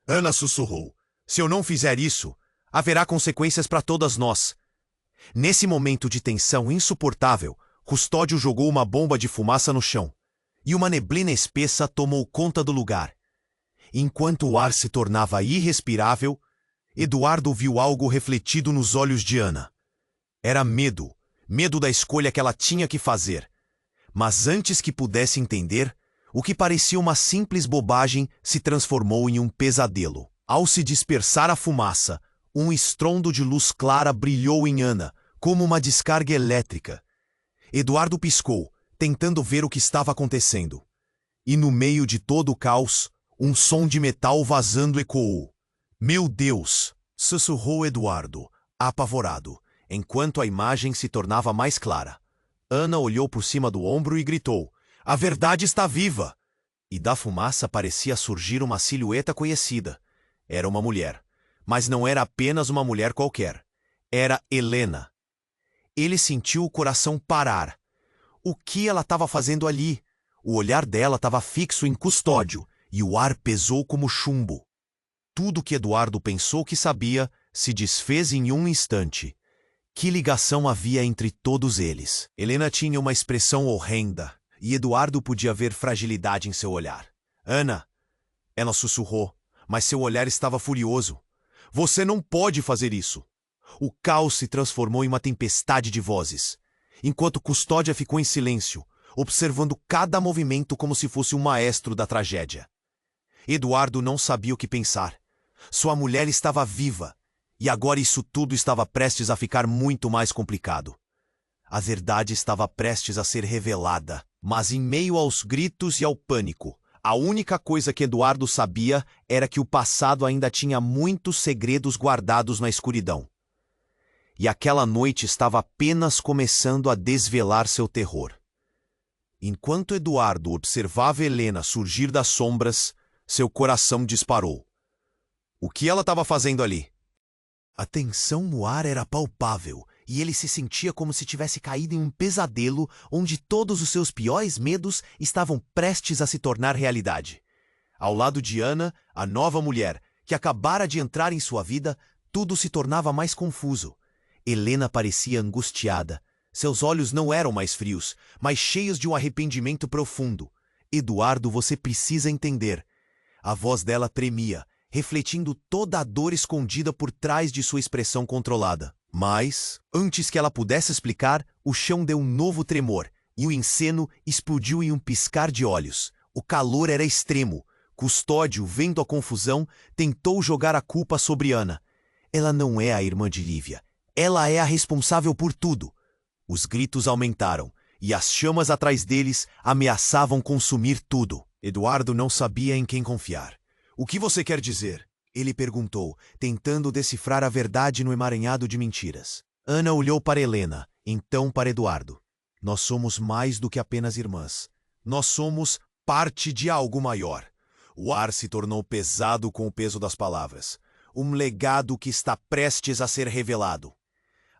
Ana sussurrou: "Se eu não fizer isso, haverá consequências para todas nós." Nesse momento de tensão insuportável, Custódio jogou uma bomba de fumaça no chão, e uma neblina espessa tomou conta do lugar. Enquanto o ar se tornava irrespirável, Eduardo viu algo refletido nos olhos de Ana. Era medo, medo da escolha que ela tinha que fazer. Mas antes que pudesse entender, o que parecia uma simples bobagem se transformou em um pesadelo. Ao se dispersar a fumaça, um estrondo de luz clara brilhou em Ana, como uma descarga elétrica. Eduardo piscou, tentando ver o que estava acontecendo. E no meio de todo o caos, um som de metal vazando ecoou. "Meu Deus!" sussurrou Eduardo, apavorado, enquanto a imagem se tornava mais clara. Ana olhou por cima do ombro e gritou: "A verdade está viva!" E da fumaça parecia surgir uma silhueta conhecida. Era uma mulher. Mas não era apenas uma mulher qualquer. Era Helena. Ele sentiu o coração parar. O que ela estava fazendo ali? O olhar dela estava fixo em Custódio, e o ar pesou como chumbo. Tudo que Eduardo pensou que sabia se desfez em um instante. Que ligação havia entre todos eles? Helena tinha uma expressão horrenda, e Eduardo podia ver fragilidade em seu olhar. "Ana!" Ela sussurrou, mas seu olhar estava furioso. "Você não pode fazer isso!" O caos se transformou em uma tempestade de vozes, enquanto Custódia ficou em silêncio, observando cada movimento como se fosse um maestro da tragédia. Eduardo não sabia o que pensar. Sua mulher estava viva, e agora isso tudo estava prestes a ficar muito mais complicado. A verdade estava prestes a ser revelada, mas em meio aos gritos e ao pânico, a única coisa que Eduardo sabia era que o passado ainda tinha muitos segredos guardados na escuridão. E aquela noite estava apenas começando a desvelar seu terror. Enquanto Eduardo observava Helena surgir das sombras, seu coração disparou. O que ela estava fazendo ali? A tensão no ar era palpável, e ele se sentia como se tivesse caído em um pesadelo onde todos os seus piores medos estavam prestes a se tornar realidade. Ao lado de Ana, a nova mulher, que acabara de entrar em sua vida, tudo se tornava mais confuso. Helena parecia angustiada. Seus olhos não eram mais frios, mas cheios de um arrependimento profundo. "Eduardo, você precisa entender." A voz dela tremia, refletindo toda a dor escondida por trás de sua expressão controlada. Mas, antes que ela pudesse explicar, o chão deu um novo tremor, e o enceno explodiu em um piscar de olhos. O calor era extremo. Custódio, vendo a confusão, tentou jogar a culpa sobre Ana. "Ela não é a irmã de Lívia. Ela é a responsável por tudo." Os gritos aumentaram, e as chamas atrás deles ameaçavam consumir tudo. Eduardo não sabia em quem confiar. "O que você quer dizer?" ele perguntou, tentando decifrar a verdade no emaranhado de mentiras. Ana olhou para Helena, então para Eduardo. "Nós somos mais do que apenas irmãs. Nós somos parte de algo maior." O ar se tornou pesado com o peso das palavras. Um legado que está prestes a ser revelado.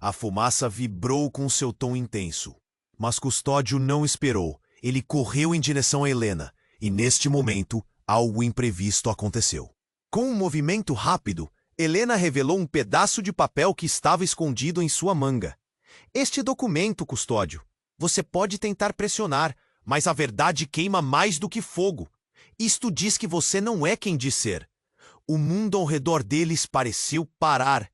A fumaça vibrou com seu tom intenso. Mas Custódio não esperou. Ele correu em direção a Helena, e neste momento, algo imprevisto aconteceu. Com um movimento rápido, Helena revelou um pedaço de papel que estava escondido em sua manga. "Este documento, Custódio. Você pode tentar pressionar, mas a verdade queima mais do que fogo. Isto diz que você não é quem diz ser." O mundo ao redor deles pareceu parar.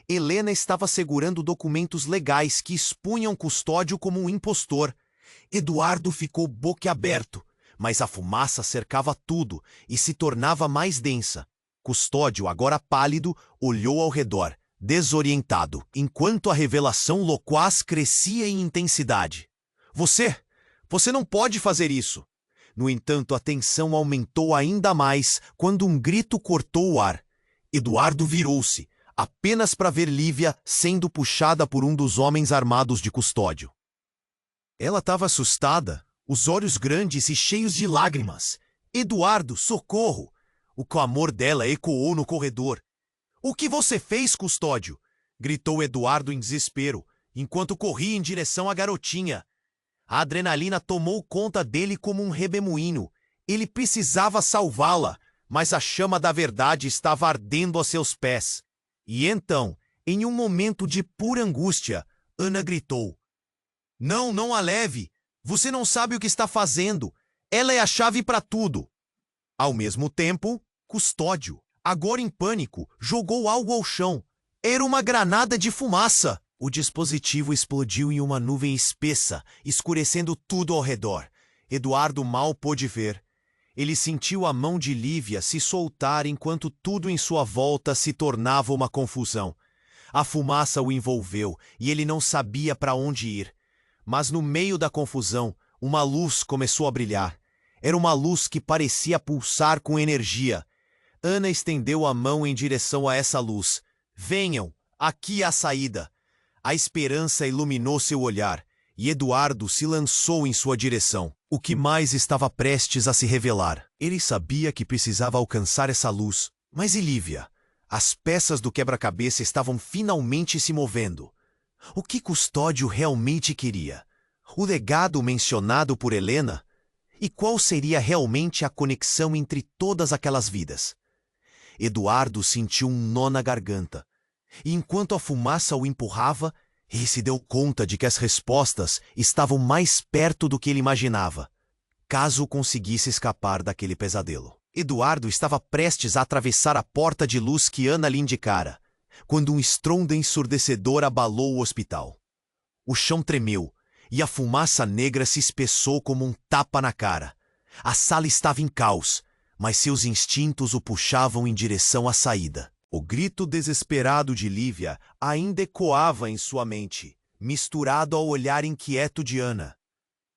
Helena estava segurando documentos legais que expunham Custódio como um impostor. Eduardo ficou boquiaberto, mas a fumaça cercava tudo e se tornava mais densa. Custódio, agora pálido, olhou ao redor, desorientado, enquanto a revelação loquaz crescia em intensidade. Você não pode fazer isso. No entanto, a tensão aumentou ainda mais quando um grito cortou o ar. Eduardo virou-se, apenas para ver Lívia sendo puxada por um dos homens armados de custódio. Ela estava assustada, os olhos grandes e cheios de lágrimas. Eduardo, socorro! O clamor dela ecoou no corredor. O que você fez, custódio? Gritou Eduardo em desespero, enquanto corria em direção à garotinha. A adrenalina tomou conta dele como um redemoinho. Ele precisava salvá-la, mas a chama da verdade estava ardendo a seus pés. E então, em um momento de pura angústia, Ana gritou: Não, não a leve! Você não sabe o que está fazendo! Ela é a chave para tudo! Ao mesmo tempo, Custódio, agora em pânico, jogou algo ao chão. Era uma granada de fumaça! O dispositivo explodiu em uma nuvem espessa, escurecendo tudo ao redor. Eduardo mal pôde ver. Ele sentiu a mão de Lívia se soltar enquanto tudo em sua volta se tornava uma confusão. A fumaça o envolveu e ele não sabia para onde ir. Mas no meio da confusão, uma luz começou a brilhar. Era uma luz que parecia pulsar com energia. Ana estendeu a mão em direção a essa luz. Venham, aqui é a saída. A esperança iluminou seu olhar, e Eduardo se lançou em sua direção. O que mais estava prestes a se revelar? Ele sabia que precisava alcançar essa luz. Mas e Lívia? As peças do quebra-cabeça estavam finalmente se movendo. O que Custódio realmente queria? O legado mencionado por Helena? E qual seria realmente a conexão entre todas aquelas vidas? Eduardo sentiu um nó na garganta. E enquanto a fumaça o empurrava, ele se deu conta de que as respostas estavam mais perto do que ele imaginava, caso conseguisse escapar daquele pesadelo. Eduardo estava prestes a atravessar a porta de luz que Ana lhe indicara, quando um estrondo ensurdecedor abalou o hospital. O chão tremeu, e a fumaça negra se espessou como um tapa na cara. A sala estava em caos, mas seus instintos o puxavam em direção à saída. O grito desesperado de Lívia ainda ecoava em sua mente, misturado ao olhar inquieto de Ana.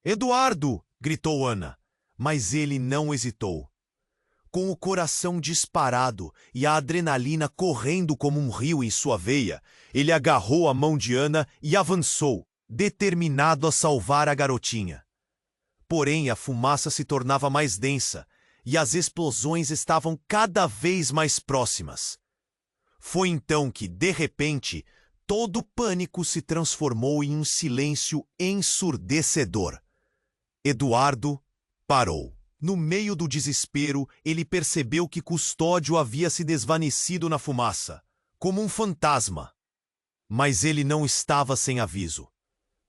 "Eduardo!" gritou Ana, mas ele não hesitou. Com o coração disparado e a adrenalina correndo como um rio em sua veia, ele agarrou a mão de Ana e avançou, determinado a salvar a garotinha. Porém, a fumaça se tornava mais densa e as explosões estavam cada vez mais próximas. Foi então que, de repente, todo pânico se transformou em um silêncio ensurdecedor. Eduardo parou. No meio do desespero, ele percebeu que Custódio havia se desvanecido na fumaça, como um fantasma. Mas ele não estava sem aviso.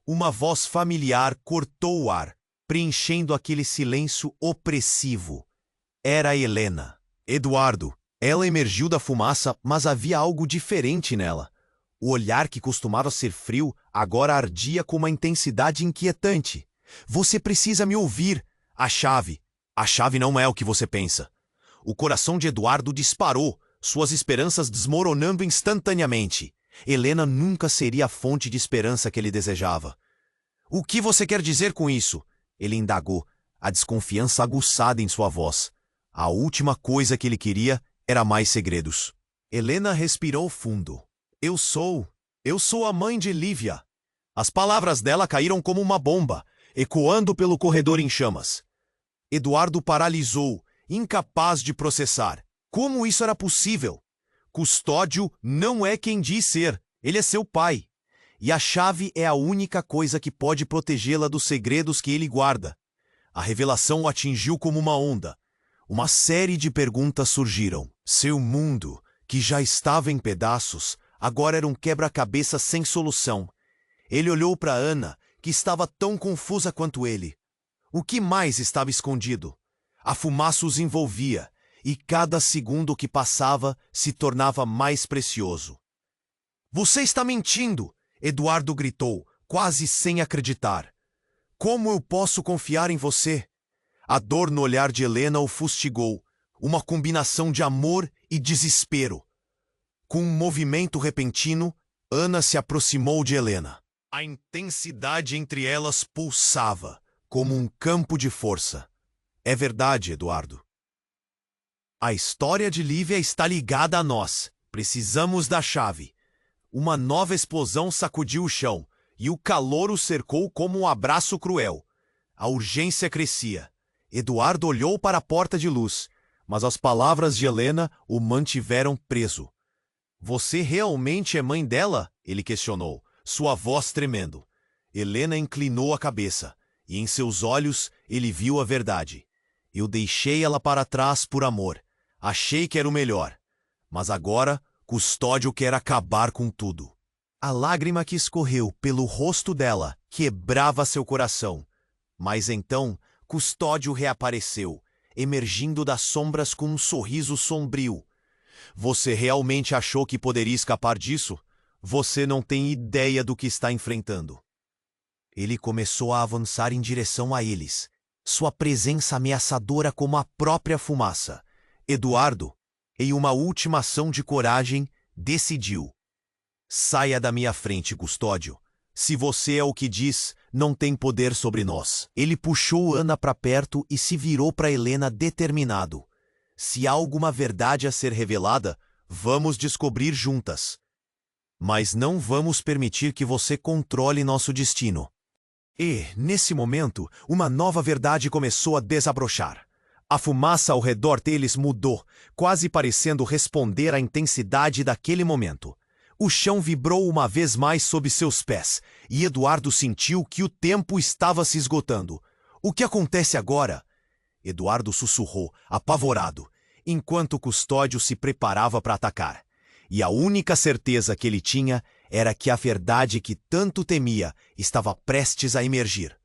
Uma voz familiar cortou o ar, preenchendo aquele silêncio opressivo. Era Helena. "Eduardo." Ela emergiu da fumaça, mas havia algo diferente nela. O olhar que costumava ser frio agora ardia com uma intensidade inquietante. "Você precisa me ouvir. A chave. A chave não é o que você pensa." O coração de Eduardo disparou, suas esperanças desmoronando instantaneamente. Helena nunca seria a fonte de esperança que ele desejava. "O que você quer dizer com isso?" ele indagou, a desconfiança aguçada em sua voz. A última coisa que ele queria era mais segredos. Helena respirou fundo. Eu sou a mãe de Lívia." As palavras dela caíram como uma bomba, ecoando pelo corredor em chamas. Eduardo paralisou, incapaz de processar. Como isso era possível? Custódio não é quem diz ser, ele é seu pai. E a chave é a única coisa que pode protegê-la dos segredos que ele guarda. A revelação o atingiu como uma onda. Uma série de perguntas surgiram. Seu mundo, que já estava em pedaços, agora era um quebra-cabeça sem solução. Ele olhou para Ana, que estava tão confusa quanto ele. O que mais estava escondido? A fumaça os envolvia, e cada segundo que passava se tornava mais precioso. "Você está mentindo!" Eduardo gritou, quase sem acreditar. "Como eu posso confiar em você?" A dor no olhar de Helena o fustigou, uma combinação de amor e desespero. Com um movimento repentino, Ana se aproximou de Helena. A intensidade entre elas pulsava, como um campo de força. É verdade, Eduardo. A história de Lívia está ligada a nós. Precisamos da chave. Uma nova explosão sacudiu o chão, e o calor o cercou como um abraço cruel. A urgência crescia. Eduardo olhou para a porta de luz, mas as palavras de Helena o mantiveram preso. Você realmente é mãe dela? Ele questionou, sua voz tremendo. Helena inclinou a cabeça, e em seus olhos ele viu a verdade. Eu deixei ela para trás por amor. Achei que era o melhor. Mas agora, Custódio quer acabar com tudo. A lágrima que escorreu pelo rosto dela quebrava seu coração. Mas então, Custódio reapareceu, emergindo das sombras com um sorriso sombrio. Você realmente achou que poderia escapar disso? Você não tem ideia do que está enfrentando. Ele começou a avançar em direção a eles, sua presença ameaçadora como a própria fumaça. Eduardo, em uma última ação de coragem, decidiu. Saia da minha frente, Custódio. Se você é o que diz, não tem poder sobre nós. Ele puxou Ana para perto e se virou para Helena determinado. Se há alguma verdade a ser revelada, vamos descobrir juntas. Mas não vamos permitir que você controle nosso destino. E, nesse momento, uma nova verdade começou a desabrochar. A fumaça ao redor deles mudou, quase parecendo responder à intensidade daquele momento. O chão vibrou uma vez mais sob seus pés, e Eduardo sentiu que o tempo estava se esgotando. O que acontece agora? Eduardo sussurrou, apavorado, enquanto Custódio se preparava para atacar. E a única certeza que ele tinha era que a verdade que tanto temia estava prestes a emergir.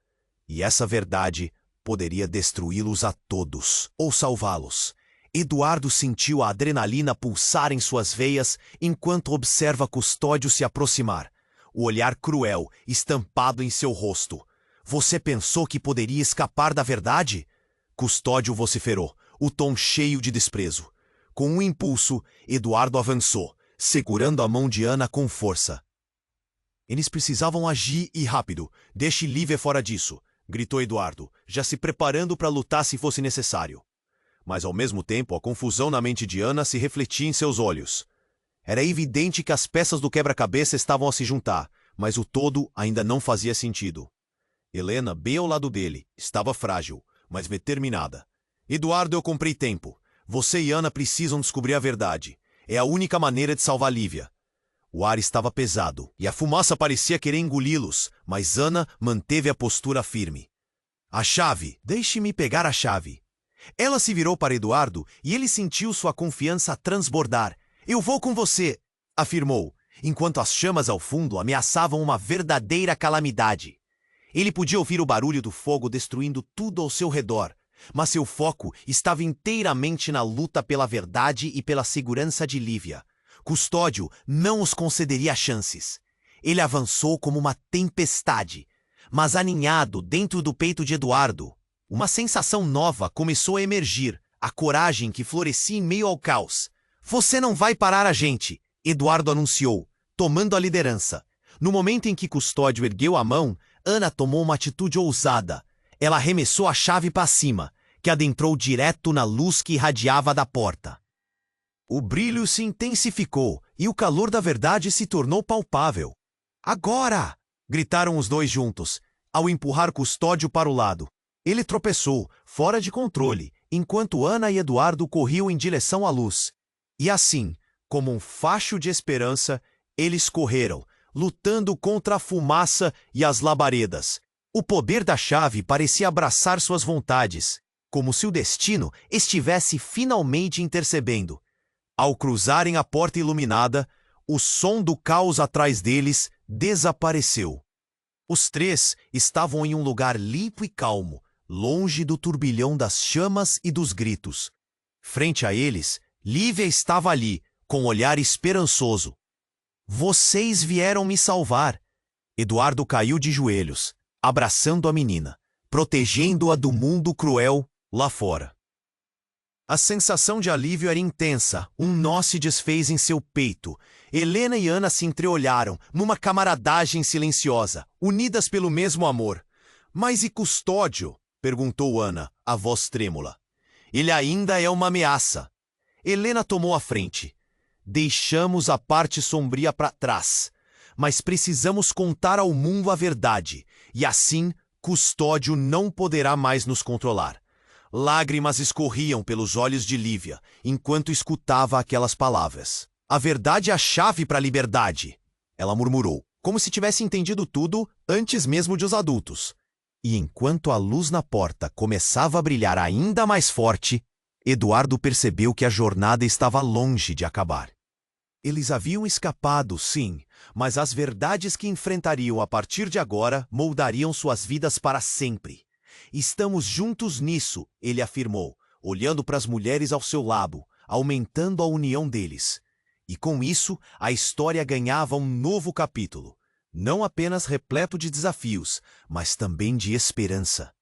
E essa verdade poderia destruí-los a todos, ou salvá-los. Eduardo sentiu a adrenalina pulsar em suas veias enquanto observa Custódio se aproximar, o olhar cruel estampado em seu rosto. Você pensou que poderia escapar da verdade? Custódio vociferou, o tom cheio de desprezo. Com um impulso, Eduardo avançou, segurando a mão de Ana com força. Eles precisavam agir e rápido. Deixe Lívia fora disso, gritou Eduardo, já se preparando para lutar se fosse necessário. Mas ao mesmo tempo a confusão na mente de Ana se refletia em seus olhos. Era evidente que as peças do quebra-cabeça estavam a se juntar, mas o todo ainda não fazia sentido. Helena, bem ao lado dele, estava frágil, mas determinada. Eduardo, eu comprei tempo. Você e Ana precisam descobrir a verdade. É a única maneira de salvar Lívia. O ar estava pesado, e a fumaça parecia querer engoli-los, mas Ana manteve a postura firme. A chave! Deixe-me pegar a chave! Ela se virou para Eduardo e ele sentiu sua confiança transbordar. Eu vou com você, afirmou, enquanto as chamas ao fundo ameaçavam uma verdadeira calamidade. Ele podia ouvir o barulho do fogo destruindo tudo ao seu redor, mas seu foco estava inteiramente na luta pela verdade e pela segurança de Lívia. Custódio não os concederia chances. Ele avançou como uma tempestade, mas aninhado dentro do peito de Eduardo. Uma sensação nova começou a emergir, a coragem que florescia em meio ao caos. Você não vai parar a gente, Eduardo anunciou, tomando a liderança. No momento em que Custódio ergueu a mão, Ana tomou uma atitude ousada. Ela arremessou a chave para cima, que adentrou direto na luz que irradiava da porta. O brilho se intensificou e o calor da verdade se tornou palpável. Agora! Gritaram os dois juntos, ao empurrar Custódio para o lado. Ele tropeçou, fora de controle, enquanto Ana e Eduardo corriam em direção à luz. E assim, como um facho de esperança, eles correram, lutando contra a fumaça e as labaredas. O poder da chave parecia abraçar suas vontades, como se o destino estivesse finalmente intercebendo. Ao cruzarem a porta iluminada, o som do caos atrás deles desapareceu. Os três estavam em um lugar limpo e calmo, longe do turbilhão das chamas e dos gritos. Frente a eles, Lívia estava ali, com um olhar esperançoso. Vocês vieram me salvar. Eduardo caiu de joelhos, abraçando a menina, protegendo-a do mundo cruel lá fora. A sensação de alívio era intensa, um nó se desfez em seu peito. Helena e Ana se entreolharam, numa camaradagem silenciosa, unidas pelo mesmo amor. Mas e Custódio? Perguntou Ana, a voz trêmula. Ele ainda é uma ameaça. Helena tomou a frente. Deixamos a parte sombria para trás, mas precisamos contar ao mundo a verdade, e assim Custódio não poderá mais nos controlar. Lágrimas escorriam pelos olhos de Lívia, enquanto escutava aquelas palavras. A verdade é a chave para a liberdade, ela murmurou, como se tivesse entendido tudo antes mesmo de os adultos. E enquanto a luz na porta começava a brilhar ainda mais forte, Eduardo percebeu que a jornada estava longe de acabar. Eles haviam escapado, sim, mas as verdades que enfrentariam a partir de agora moldariam suas vidas para sempre. Estamos juntos nisso, ele afirmou, olhando para as mulheres ao seu lado, aumentando a união deles. E com isso, a história ganhava um novo capítulo, não apenas repleto de desafios, mas também de esperança.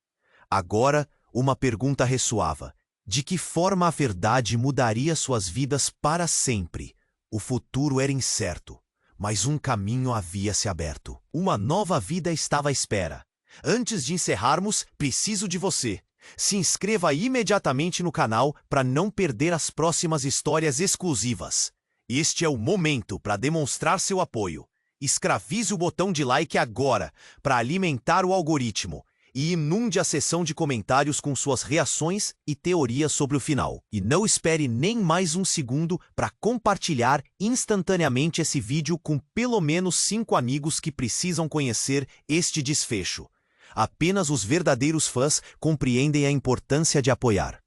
Agora, uma pergunta ressoava: de que forma a verdade mudaria suas vidas para sempre? O futuro era incerto, mas um caminho havia se aberto. Uma nova vida estava à espera. Antes de encerrarmos, preciso de você. Se inscreva imediatamente no canal para não perder as próximas histórias exclusivas. Este é o momento para demonstrar seu apoio. Escravize o botão de like agora para alimentar o algoritmo e inunde a seção de comentários com suas reações e teorias sobre o final. E não espere nem mais um segundo para compartilhar instantaneamente esse vídeo com pelo menos 5 amigos que precisam conhecer este desfecho. Apenas os verdadeiros fãs compreendem a importância de apoiar.